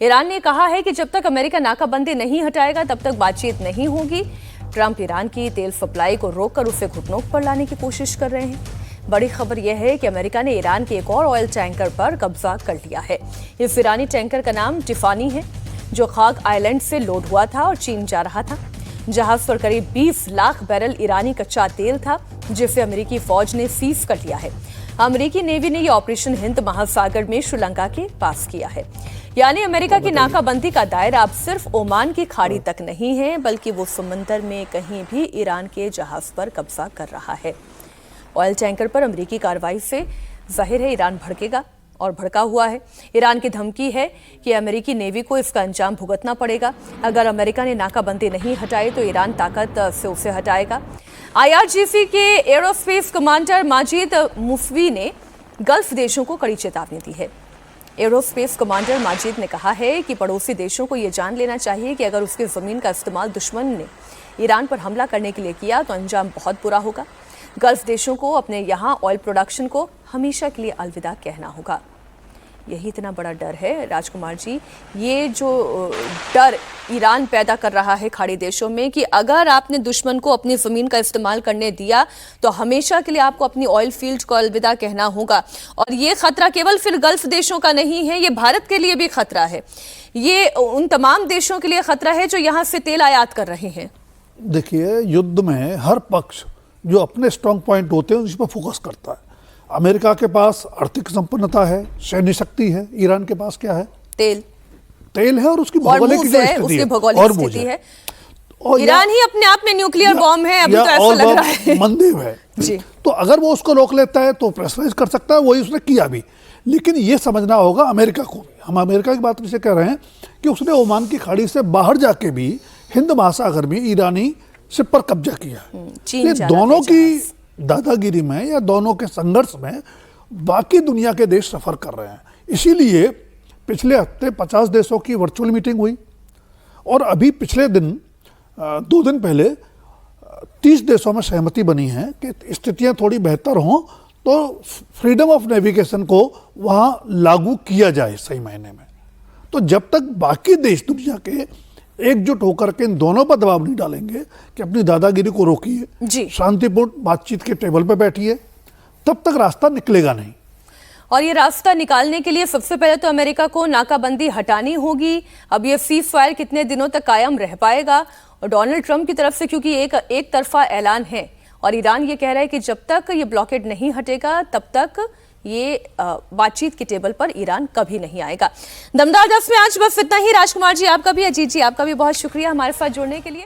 Iran ने कहा है कि जब तक अमेरिका नाकाबंदी नहीं हटाएगा तब तक बातचीत नहीं होगी। ट्रंप ईरान की तेल सप्लाई को रोककर उसे घुटनों पर लाने की कोशिश कर रहे हैं। बड़ी खबर यह है कि अमेरिका ने ईरान के एक और ऑयल टैंकर पर कब्जा कर लिया है। इस ईरानी टैंकर का नाम टिफानी है, जो खाक आइलैंड से लोड हुआ था और चीन जा रहा था। जहाज पर करीब 20 लाख बैरल ईरानी कच्चा तेल था, जिसे अमेरिकी फौज ने सीज कर लिया है। अमेरिकी नेवी ने यह ऑपरेशन हिंद महासागर में श्रीलंका के पास किया है। यानी अमेरिका की नाकाबंदी का दायरा अब सिर्फ ओमान की खाड़ी तक नहीं है, बल्कि वो समंदर में कहीं भी ईरान के जहाज पर कब्जा कर रहा है। ऑयल टैंकर पर अमेरिकी कार्रवाई से जाहिर है ईरान भड़केगा और भड़का हुआ है। ईरान की धमकी है कि अमेरिकी नेवी को इसका अंजाम भुगतना पड़ेगा। अगर अमेरिका ने नाकाबंदी नहीं हटाई तो ईरान ताकत से उसे हटाएगा। IRGC के एरोस्पेस कमांडर माजिद मुफवी ने गल्फ देशों को कड़ी चेतावनी दी है। एरोस्पेस कमांडर माजिद ने कहा है कि पड़ोसी देशों को यह जान लेना चाहिए कि अगर उसकी जमीन का इस्तेमाल दुश्मन ने ईरान पर हमला करने के लिए किया तो अंजाम बहुत बुरा होगा। गल्फ देशों को अपने यहाँ ऑयल प्रोडक्शन को हमेशा के लिए अलविदा कहना होगा। यही इतना बड़ा डर है राजकुमार जी, ये जो डर ईरान पैदा कर रहा है खाड़ी देशों में कि अगर आपने दुश्मन को अपनी ज़मीन का इस्तेमाल करने दिया तो हमेशा के लिए आपको अपनी ऑयल फील्ड को अलविदा कहना होगा। और ये खतरा केवल फिर गल्फ देशों का नहीं है, ये भारत के लिए भी खतरा है। ये उन तमाम देशों के लिए खतरा है जो यहाँ से तेल आयात कर रहे हैं। देखिए, युद्ध में हर पक्ष जो अपने स्ट्रांग पॉइंट होते हैं उस पर फोकस करता है। अमेरिका के पास आर्थिक संपन्नता है, सैन्य शक्ति है। ईरान के पास क्या है? तेल है और उसकी भौगोलिक स्थिति है। और ईरान ही अपने आप में न्यूक्लियर बॉम्ब है, अभी तो ऐसा लग रहा है मंदेव है जी। तो अगर वो उसको रोक लेता है तो प्रेशराइज कर सकता है, वही उसने किया भी। लेकिन ये समझना होगा अमेरिका को भी। हम अमेरिका की बात से कह रहे हैं कि उसने ओमान की खाड़ी से बाहर जाके भी हिंद महासागर में ईरानी शिप पर कब्जा किया है। ये दोनों की दादागिरी में या दोनों के संघर्ष में बाकी दुनिया के देश सफर कर रहे हैं। इसीलिए पिछले हफ्ते 50 देशों की वर्चुअल मीटिंग हुई और अभी पिछले दिन 2 दिन पहले 30 देशों में सहमति बनी है कि स्थितियां थोड़ी बेहतर हों तो फ्रीडम ऑफ नेविगेशन को वहां लागू किया जाए सही मायने में। तो जब तक बाकी देश दुनिया के एकजुट होकर के इन दोनों पर दबाव नहीं डालेंगे कि अपनी दादागिरी को रोकिए, शांतिपूर्ण बातचीत के टेबल पर बैठिए, तब तक रास्ता निकलेगा नहीं। और ये रास्ता निकालने के लिए सबसे पहले तो अमेरिका को नाकाबंदी हटानी होगी। अब ये सीज फायर कितने दिनों तक कायम रह पाएगा? और डोनाल्ड ट्रंप की तरफ से क्योंकि एक तरफा ऐलान है और ईरान ये कह रहा है कि जब तक ये ब्लॉकेड नहीं हटेगा तब तक ये बातचीत के टेबल पर ईरान कभी नहीं आएगा। दमदार 10 में आज बस इतना ही। राजकुमार जी आपका भी, अजीत जी आपका भी बहुत शुक्रिया हमारे साथ जुड़ने के लिए।